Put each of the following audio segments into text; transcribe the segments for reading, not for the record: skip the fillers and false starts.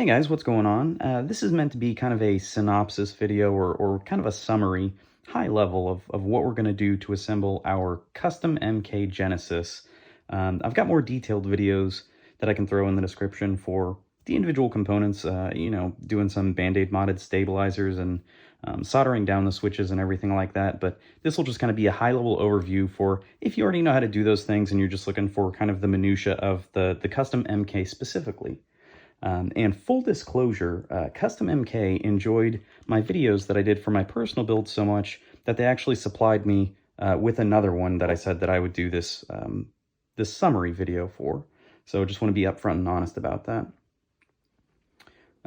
Hey guys, what's going on? This is meant to be kind of a synopsis video or kind of a summary, high level of what we're going to do to assemble our custom MK Genesis. I've got more detailed videos that I can throw in the description for the individual components, doing some Bandaid modded stabilizers and soldering down the switches and everything like that. But this will just kind of be a high level overview for if you already know how to do those things and you're just looking for kind of the minutia of the custom MK specifically. And full disclosure, customMK enjoyed my videos that I did for my personal build so much that they actually supplied me with another one that I said that I would do this this summary video for. So I just want to be upfront and honest about that.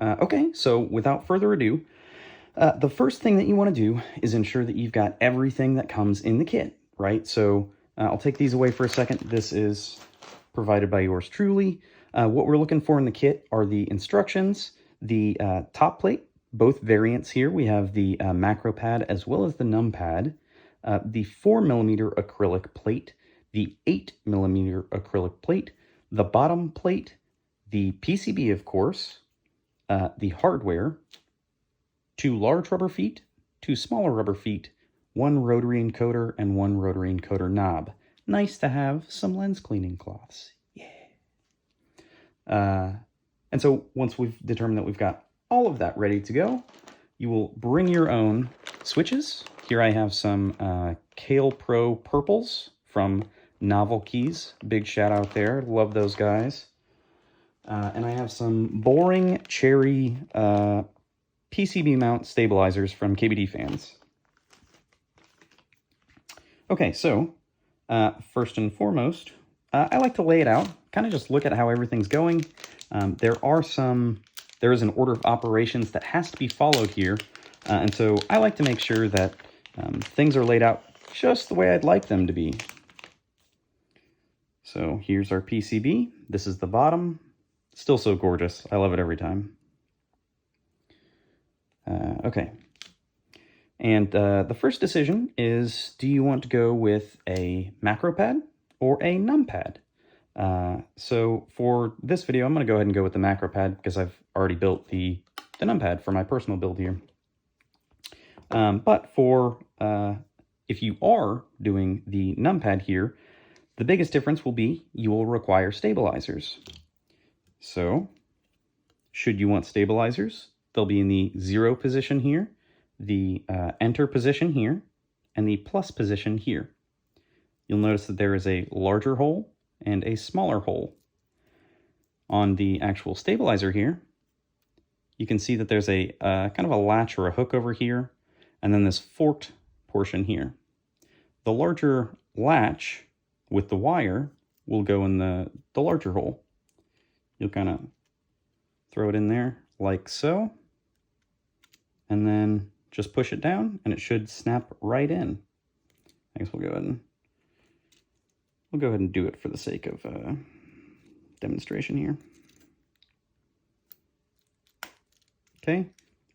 Okay, so without further ado, the first thing that you want to do is ensure that you've got everything that comes in the kit, right? So I'll take these away for a second. This is provided by yours truly. What we're looking for in the kit are the instructions, the top plate, both variants here. We have the macro pad as well as the Numpad, the 4mm acrylic plate, the 8mm acrylic plate, the bottom plate, the PCB, of course, the hardware, 2 large rubber feet, 2 smaller rubber feet, 1 rotary encoder, and 1 rotary encoder knob. Nice to have some lens cleaning cloths. And so once we've determined that we've got all of that ready to go, you will bring your own switches. Here I have some Kale Pro purples from Novel Keys. Big shout out there. Love those guys. And I have some boring cherry PCB mount stabilizers from KBD Fans. Okay, so first and foremost, I like to lay it out, kind of just look at how everything's going. There is an order of operations that has to be followed here. And so I like to make sure that things are laid out just the way I'd like them to be. So here's our PCB. This is the bottom. Still so gorgeous. I love it every time. Okay. And the first decision is, do you want to go with a macro pad or a Numpad? So for this video, I'm going to go ahead and go with the macro pad because I've already built the Numpad for my personal build here. But for if you are doing the Numpad here, the biggest difference will be you will require stabilizers. So should you want stabilizers, they'll be in the 0 position here, the enter position here, and the plus position here. You'll notice that there is a larger hole and a smaller hole. On the actual stabilizer here, you can see that there's a kind of a latch or a hook over here, and then this forked portion here. The larger latch with the wire will go in the larger hole. You'll kind of throw it in there like so, and then just push it down, and it should snap right in. I guess we'll go ahead and do it for the sake of demonstration here. Okay,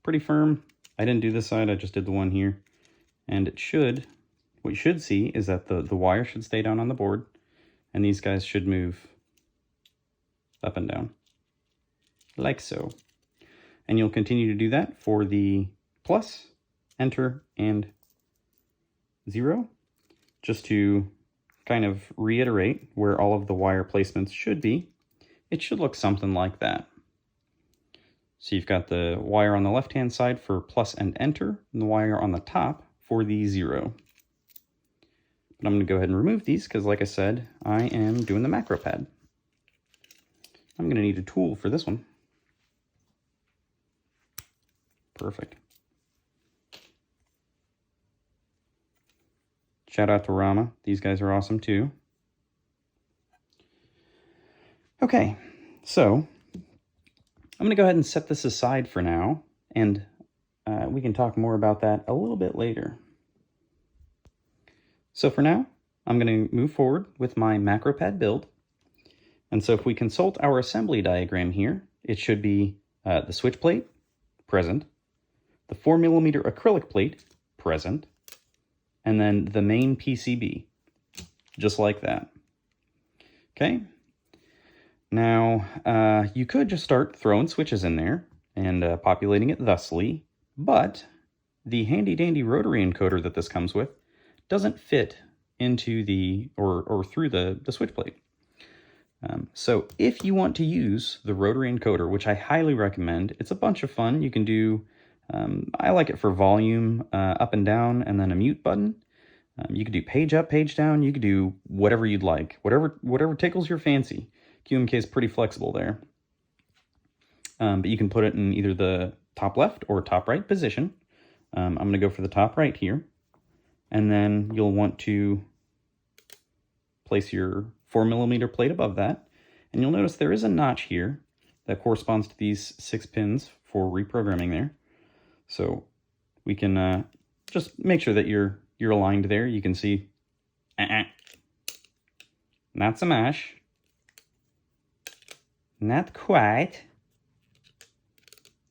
pretty firm. I didn't do this side, I just did the one here. And what you should see is that the wire should stay down on the board, and these guys should move up and down, like so. And you'll continue to do that for the plus, enter, and 0, just to kind of reiterate where all of the wire placements should be. It should look something like that. So you've got the wire on the left-hand side for plus and enter, and the wire on the top for the 0. But I'm going to go ahead and remove these because, like I said, I am doing the macro pad. I'm going to need a tool for this one. Perfect. Shout out to Rama. These guys are awesome too. Okay, so I'm going to go ahead and set this aside for now, and we can talk more about that a little bit later. So for now, I'm going to move forward with my macro pad build. And so if we consult our assembly diagram here, it should be the switch plate, present, the 4mm acrylic plate, present, and then the main PCB, just like that. Okay. Now, you could just start throwing switches in there and populating it thusly, but the handy-dandy rotary encoder that this comes with doesn't fit into the, or through the switch plate. So if you want to use the rotary encoder, which I highly recommend, it's a bunch of fun. You can do, I like it for volume, up and down, and then a mute button. You could do page up, page down. You could do whatever you'd like, whatever tickles your fancy. QMK is pretty flexible there. But you can put it in either the top left or top right position. I'm going to go for the top right here. And then you'll want to place your 4mm plate above that. And you'll notice there is a notch here that corresponds to these 6 pins for reprogramming there. So we can just make sure that you're aligned there. You can see, not so much. Not quite.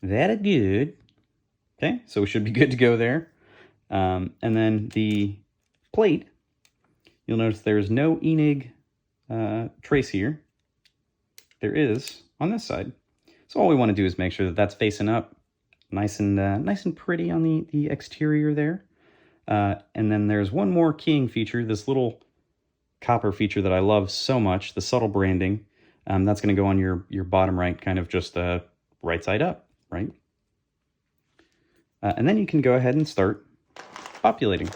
Very good. Okay, so we should be good to go there. And then the plate, you'll notice there's no enig trace here. There is on this side. So all we want to do is make sure that that's facing up, nice and pretty on the exterior there. And then there's one more keying feature, this little copper feature that I love so much, the subtle branding. That's going to go on your bottom right, kind of just right side up, right? And then you can go ahead and start populating.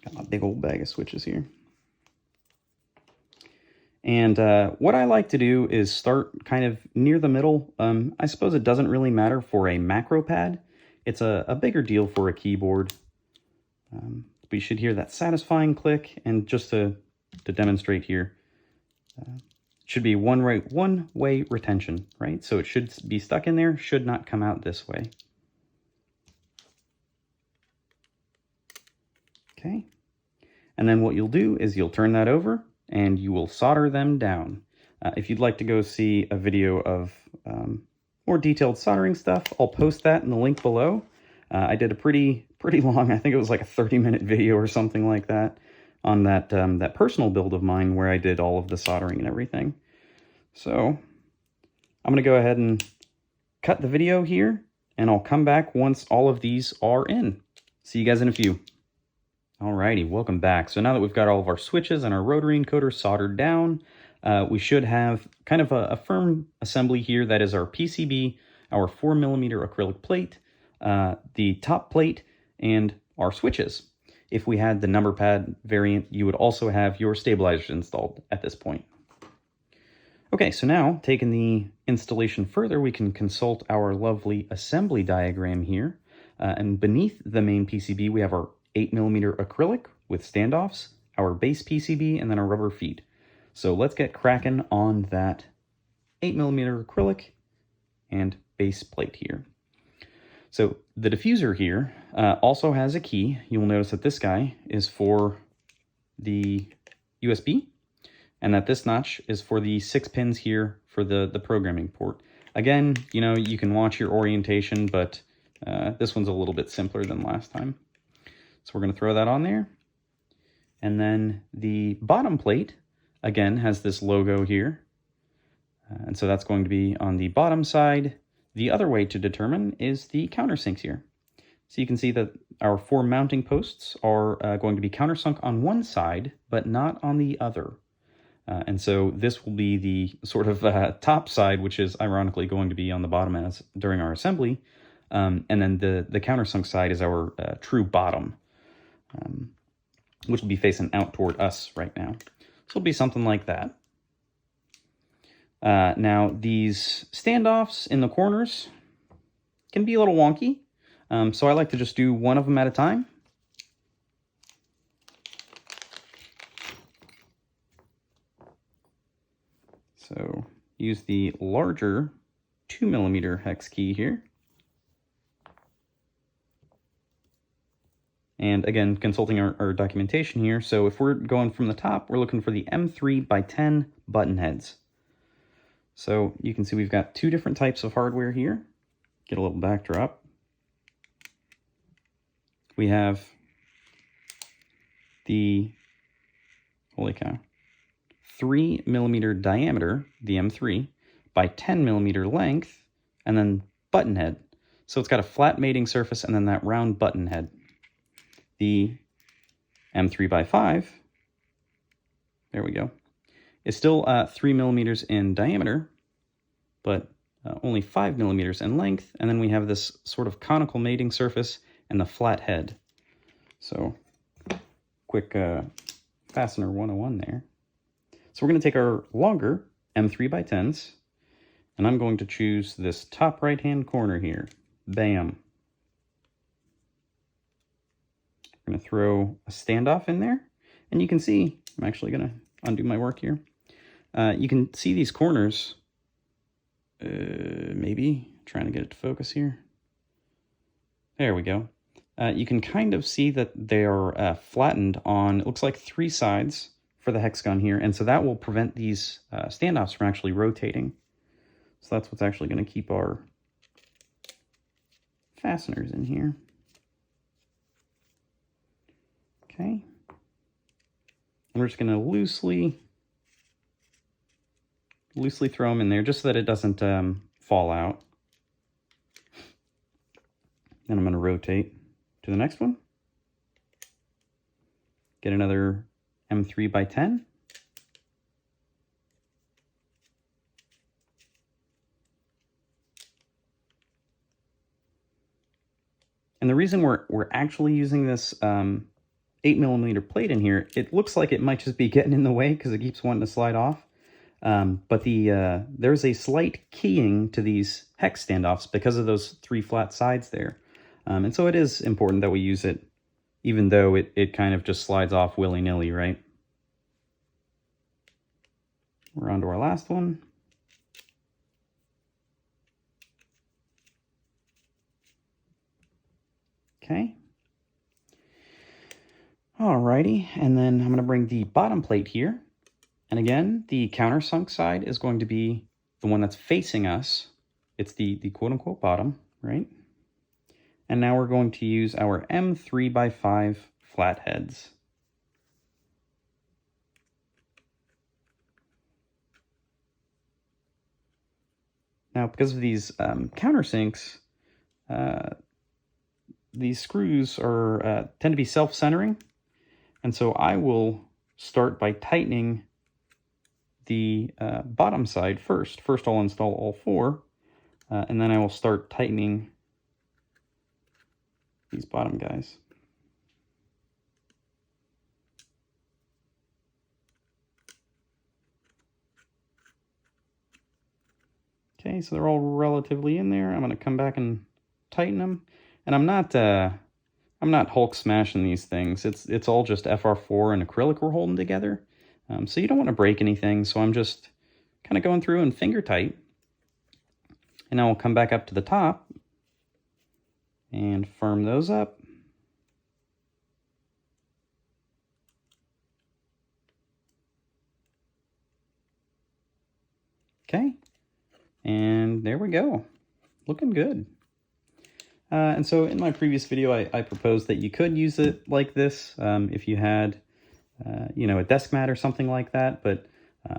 Got my big old bag of switches here. And what I like to do is start kind of near the middle. I suppose it doesn't really matter for a macro pad. It's a bigger deal for a keyboard. But you should hear that satisfying click. And just to demonstrate here, it should be one-way retention, right? So it should be stuck in there, should not come out this way. Okay. And then what you'll do is you'll turn that over and you will solder them down. If you'd like to go see a video of more detailed soldering stuff, I'll post that in the link below. I did a pretty long, I think it was like a 30-minute video or something like that, on that personal build of mine where I did all of the soldering and everything. So I'm going to go ahead and cut the video here, and I'll come back once all of these are in. See you guys in a few. Alrighty, welcome back. So now that we've got all of our switches and our rotary encoder soldered down, we should have kind of a firm assembly here. That is our PCB, our 4mm acrylic plate, the top plate, and our switches. If we had the Numpad variant, you would also have your stabilizers installed at this point. Okay, so now, taking the installation further, we can consult our lovely assembly diagram here. And beneath the main PCB, we have our 8mm acrylic with standoffs, our base PCB, and then our rubber feet. So let's get cracking on that 8mm acrylic and base plate here. So the diffuser here also has a key. You'll notice that this guy is for the USB, and that this notch is for the 6 pins here for the programming port. Again, you know, you can watch your orientation, but this one's a little bit simpler than last time. So we're going to throw that on there. And then the bottom plate, again, has this logo here. And so that's going to be on the bottom side. The other way to determine is the countersinks here. So you can see that our 4 mounting posts are going to be countersunk on one side, but not on the other. And so this will be the sort of top side, which is ironically going to be on the bottom as during our assembly. And then the countersunk side is our true bottom, which will be facing out toward us right now. So it'll be something like that. Now, these standoffs in the corners can be a little wonky, so I like to just do one of them at a time. So use the larger 2mm hex key here. And again, consulting our documentation here. So if we're going from the top, we're looking for the M3x10 button heads. So you can see we've got 2 different types of hardware here. Get a little backdrop. We have the holy cow, 3mm diameter, the M3, by 10mm length, and then button head. So it's got a flat mating surface and then that round button head. The M3 by 5, there we go, is still 3mm in diameter, but only 5mm in length, and then we have this sort of conical mating surface and the flat head. So, quick fastener 101 there. So we're going to take our longer M3 by 10s, and I'm going to choose this top right-hand corner here. Bam. I'm going to throw a standoff in there, and you can see, I'm actually going to undo my work here. You can see these corners, maybe, trying to get it to focus here. There we go. You can kind of see that they are flattened on, it looks like 3 sides for the hex gun here, and so that will prevent these standoffs from actually rotating. So that's what's actually going to keep our fasteners in here. Okay. And we're just going to loosely throw them in there just so that it doesn't fall out. Then I'm going to rotate to the next one. Get another M3 by 10. And the reason we're actually using this 8mm plate in here, it looks like it might just be getting in the way because it keeps wanting to slide off. But there's a slight keying to these hex standoffs because of those 3 flat sides there. And so it is important that we use it, even though it kind of just slides off willy-nilly, right? We're on to our last one. Okay. Alrighty, and then I'm going to bring the bottom plate here. And again, the countersunk side is going to be the one that's facing us. It's the quote-unquote bottom, right? And now we're going to use our M3 by 5 flatheads. Now, because of these countersinks, these screws are tend to be self-centering, and so I will start by tightening the bottom side first. First, I'll install all 4, and then I will start tightening these bottom guys. Okay, so they're all relatively in there. I'm going to come back and tighten them. And I'm not Hulk smashing these things. It's all just FR4 and acrylic we're holding together. So you don't want to break anything. So I'm just kind of going through and finger tight. And now we'll come back up to the top and firm those up. Okay, and there we go. Looking good. And so in my previous video, I proposed that you could use it like this if you had, a desk mat or something like that. But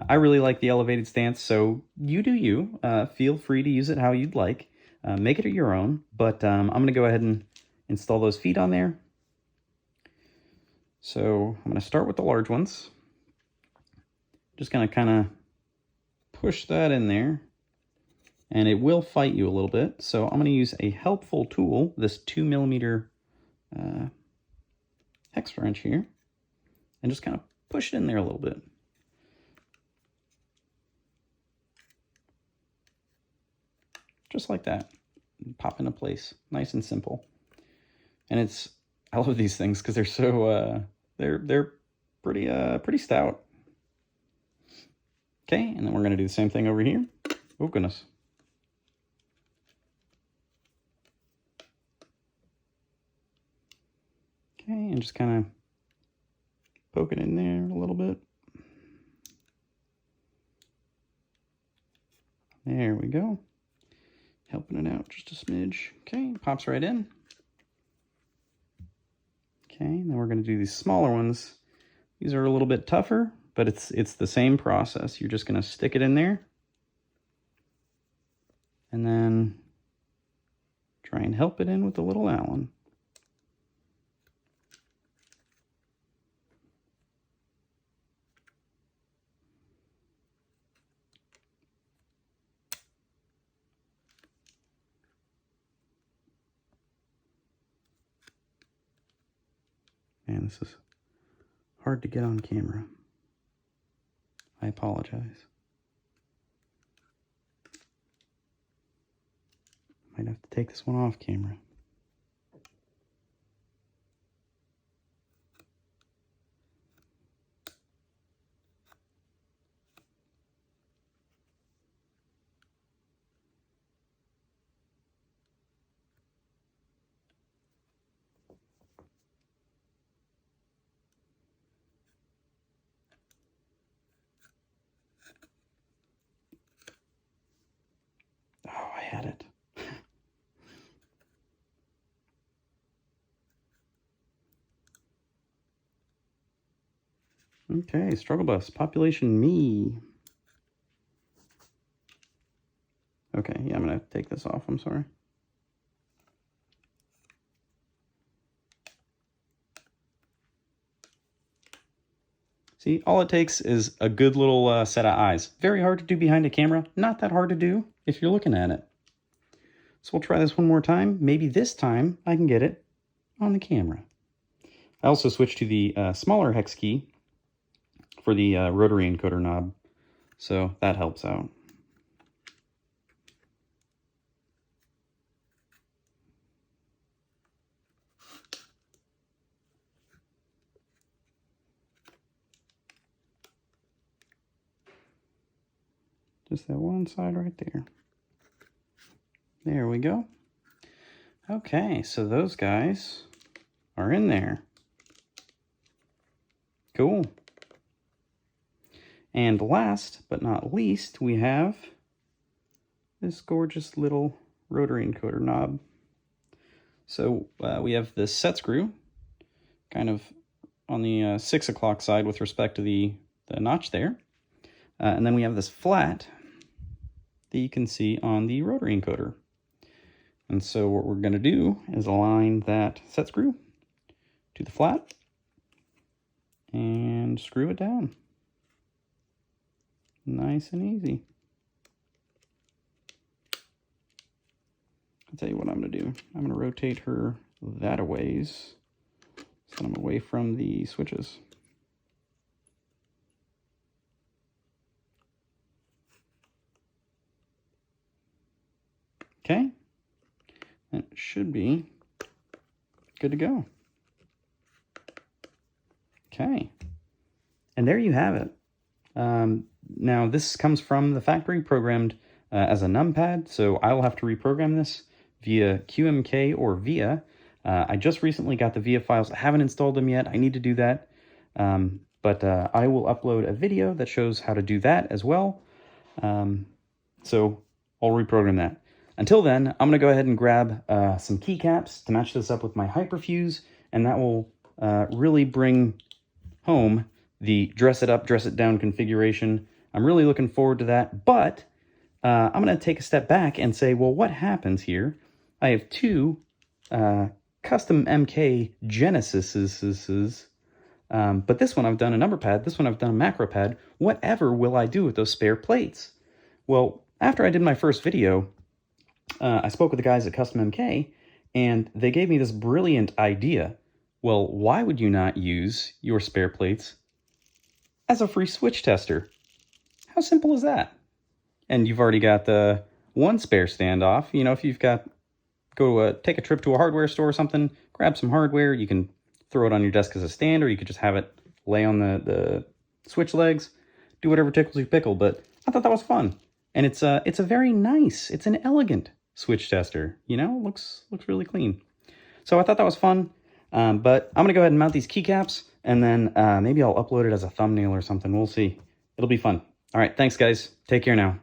I really like the elevated stance, so you do you. Feel free to use it how you'd like. Make it your own. But I'm going to go ahead and install those feet on there. So I'm going to start with the large ones. Just going to kind of push that in there. And it will fight you a little bit. So I'm going to use a helpful tool, this 2mm hex wrench here, and just kind of push it in there a little bit. Just like that. Pop into place. Nice and simple. And I love these things because they're so, they're pretty stout. Okay, and then we're going to do the same thing over here. Oh, goodness. Okay, and just kind of poke it in there a little bit. There we go. Helping it out just a smidge. Okay, pops right in. Okay, and then we're going to do these smaller ones These are a little bit tougher, but it's the same process. You're just going to stick it in there and then try and help it in with a little Allen. Man, this is hard to get on camera. I apologize. Might have to take this one off camera. Oh, I had it. Okay, struggle bus, population me. Okay, yeah, I'm gonna take this off, I'm sorry. See, all it takes is a good little set of eyes. Very hard to do behind a camera, not that hard to do if you're looking at it. So we'll try this one more time. Maybe this time I can get it on the camera. I also switched to the smaller hex key for the rotary encoder knob, so that helps out. Just that one side right there. There we go. Okay, so those guys are in there. Cool. And last but not least, we have this gorgeous little rotary encoder knob. So we have this set screw kind of on the 6 o'clock side with respect to the notch there. And then we have this flat that you can see on the rotary encoder. And so what we're going to do is align that set screw to the flat and screw it down. Nice and easy. I'll tell you what I'm going to do. I'm going to rotate her that a ways so I'm away from the switches. Okay, that should be good to go. Okay, and there you have it. Now this comes from the factory programmed as a Numpad, so I will have to reprogram this via QMK or VIA. I just recently got the VIA files. I haven't installed them yet. I need to do that, but I will upload a video that shows how to do that as well. So I'll reprogram that. Until then, I'm going to go ahead and grab some keycaps to match this up with my hyperfuse, and that will really bring home the dress it up, dress it down configuration. I'm really looking forward to that, but I'm going to take a step back and say, well, what happens here? I have two customMK Genesises, but this one I've done a number pad, this one I've done a macro pad. Whatever will I do with those spare plates? Well, after I did my first video, I spoke with the guys at customMK, and they gave me this brilliant idea. Well, why would you not use your spare plates as a free switch tester? How simple is that? And you've already got the one spare standoff. You know, if you've got, take a trip to a hardware store or something, grab some hardware, you can throw it on your desk as a stand, or you could just have it lay on the switch legs, do whatever tickles your pickle. But I thought that was fun. And it's a very nice, it's an elegant switch tester, you know, looks really clean. So I thought that was fun, but I'm gonna go ahead and mount these keycaps, and then maybe I'll upload it as a thumbnail or something. We'll see. It'll be fun. All right, thanks guys. Take care now.